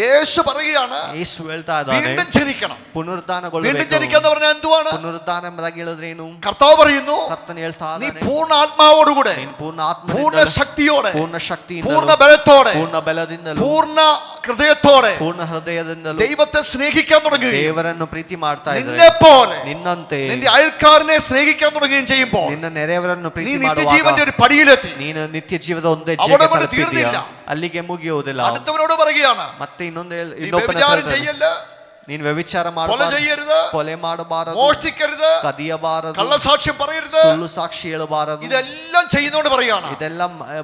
യേശു പറയുകയാണ് ಯೇಸು ಹೇಳ್ತಾ ಇದ್ದಾನೆ വീണ്ടും ജനിക്കണം. ಪುನರುತ್ಥಾನಗೊಳ್ಳಬೇಕು. വീണ്ടും ജനിക്കുക എന്ന് പറഞ്ഞാൽ എന്തുവാണ്? ಪುನರುತ್ಥಾನ ಎಂಬುದಾಗಿ ಹೇಳಿದ್ರೇನು? കർത്താവ് പറയുന്നു, ಕರ್ತನು ಹೇಳ್ತಾ നീ ಇದ್ದಾನೆ പൂർണ്ണ ആത്മാവോടുകൂടെ, ನೀನು ಪೂರ್ಣ പൂർണ്ണ ಆತ್ಮದಿಂದಲೂ, ശക്തിയോടെ, ಪೂರ್ಣ ಶಕ್ತಿಯಿಂದಲೂ, പൂർണ്ണ ബലത്തോടെ, ಪೂರ್ಣ ಬಲದಿಂದಲೂ, പൂർണ്ണ ഹൃദയത്തോടെ ಪೂರ್ಣ ಹೃದಯದಿಂದಲೂ ദൈവത്തെ സ്നേഹിക്കാൻ തുടങ്ങുകയും ದೇವರನ್ನು ಪ್ರೀತಿ ಮಾಡ್ತಾ ಇದ್ದಾರೆ. നിന്നെ പോലെ ನಿನ್ನಂತೆ നിന്റെ അയൽക്കാരനെ സ്നേഹിക്കാൻ തുടങ്ങുകയും ചെയ്യുമ്പോൾ ನಿನ್ನ ನೆರೆಯವರನ್ನು നീ ಪ್ರೀತಿ നിത്യജീവന്റെ ಮಾಡುವಾಗ ഒരു പടിയിലെത്തി. ನೀನು ನಿತ್ಯ ಜೀವದ ಒಂದೇ അവിടെ ಹೆಜ್ಜೆಗೆ കൊണ്ട് ತಲುಪಿದ್ದೀಯಾ? തീർന്നില്ല. ಅಲ್ಲಿಗೆ ಮುಗಿಯುವುದಿಲ್ಲ. അടുത്തവനോട് പറയുകയാണ്, ಮತ್ತೆ നീ ಇನ್ನೊಬ್ಬನ വ്യഭിചാരം ಹತ್ರ ചെയ്യല്ല, ನೀನು ವ್ಯಭಿಚಾರ കൊല ಮಾಡಬಾರದು, ചെയ്യരുത്, ಕೊಲೆ ಮಾಡಬಾರದು, മോഷ്ടിക്കരുത്, ಕದಿಯಬಾರದು, കള്ളസാക്ഷ്യം പറയരുത്, ಸುಳ್ಳು ಸಾಕ್ಷಿ ಹೇಳಬಾರದು. ഇതെല്ലാം ചെയ്യുന്നോണ്ട് പറയാണ്. ಇದೆಲ್ಲ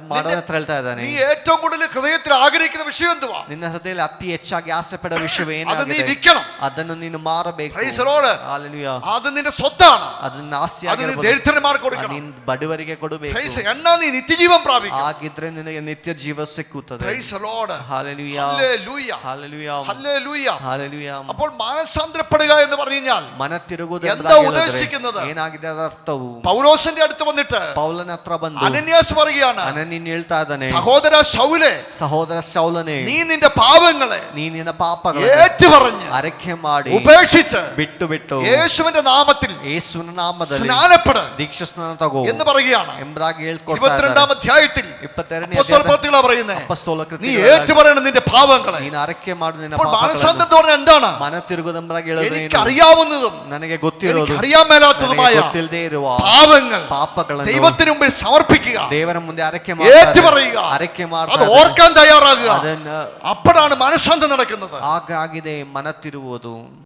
ಮಾಡೋಣ ಅಂತ ಹೇಳ್ತಾ ಇದ್ದಾನೆ. നീ ഏറ്റവും കൂടുതൽ ഹൃദയത്തിൽ ആഗ്രഹിക്കുന്ന വിഷയം എന്തുവാ? ನಿನ್ನ ಹೃದಯದಲ್ಲಿ ಅತಿ ಹೆಚ್ಚಾಗಿ ಆಸೆ ಪಡುವ ವಿಷಯ അത് നീ ಏನಾಗಿದೆ? വിൽക്കണം. ಅದನ್ನು ನೀನು ಮಾರಬೇಕು. Praise the Lord. ಹಲ್ಲೆಲೂಯಾ. അത് നിന്റെ സ്വത്താണ്. ಅದನ್ನ അത് നീ ಆಸ್ತಿಯಾಗಿರಬಹುದು. ദരിദ്രന്മാർക്ക് കൊടുക്കണം. ನೀನು ಬಡವರಿಗೆ ಕೊಡಬೇಕು. Praise. എന്നാ നീ നിത്യജീവൻ പ്രാപിക്കും. ಆಗಿದ್ರೆ ನಿನಗೆ ನಿತ್ಯ ಜೀವ ಸಿಕ್ಕುತ್ತದೆ. Praise the Lord. Hallelujah. Hallelujah. Hallelujah. Hallelujah. Hallelujah. അപ്പോൾ മാനസാന്തരപ്പെടുക എന്ന് പറഞ്ഞു കഴിഞ്ഞാൽ ಮನ ತಿರುಗುವುದು എന്താ ഉദ്ദേശിക്കുന്നത്? ಏನಾಗಿದೆ ಅದರ ಅರ್ಥವು? പൗലോസിന്റെ അടുത്ത് വന്നിട്ട് ಪೌಲನ ಹತ್ರ ಬಂದು അനന്യാസ് പറയുകയാണ്, ಅನನೀಯನು ಹೇಳ್ತಾ ಇದ್ದಾನೆ, സഹോദര ശൗലേ, ಸಹೋದರ ಸೌಲನೇ, നീ നിന്റെ പാപങ്ങളെ ನೀ ನಿನ್ನ ಪಾಪಗಳನ್ನು ഏറ്റുപറഞ്ഞ് ಅರಿಕೆ ಮಾಡಿ ഉപേക്ഷിച്ച് ಬಿಟ್ಟು യേശുവിന്റെ നാമത്തിൽ ಯೇಸುವಿನ ನಾಮದಲ್ಲಿ സ്നാനപ്പെട് ದೀಕ್ಷಾ ಸ್ನಾನ ತಗೋ എന്ന് പറയുകയാണ്. ಎಂಬುದಾಗಿ ಹೇಳ್ಕೊಡ್ತಾ 22-ാം അധ്യായത്തിൽ 22ನೇ അപ്പോസ്തല പ്രവൃത്തികളാ പറയുന്നത്, ಅಪೊಸ್ತಲ നീ ಕೃತ್ಯಗಳಲ್ಲಿ ഏറ്റുപറയണം നിന്റെ പാപങ്ങളെ. ನೀನು ಅರಿಕೆ ಮಾಡು ನಿನ್ನ അപ്പോൾ ಪಾಪಗಳನ್ನು. മാനസാന്തരം എന്ന് പറഞ്ഞാൽ എന്താണ്? ಮನ ತಿರುಗುವುದೆಂಬುದಾಗಿ ಹೇಳಿದ್ರೆ എനിക്ക് അറിയാവുന്നതും ನನಗೆ ಗೊತ್ತಿರೋದು, അറിയാൻ മേലാത്തതുമായ ಗೊತ್ತಿಲ್ಲದೆ ಇರುವ പാപങ്ങൾ ಪಾಪಗಳನ್ನು ദൈവത്തിന് മുമ്പിൽ സമർപ്പിക്കുക, ದೇವರ ಮುಂದೆ ಅರಿಕೆ ഏറ്റുപറയുക, ಅರಿಕೆ അത് ಮಾಡ್ತಾರೆ. ഓർക്കാൻ തയ്യാറാകുക. ಅದನ್ನ അപ്പോഴാണ് മനസ്സാന്തരം നടക്കുന്നത്. ಹಾಗಾಗಿದೆ ಮನ ತಿರುವುದು.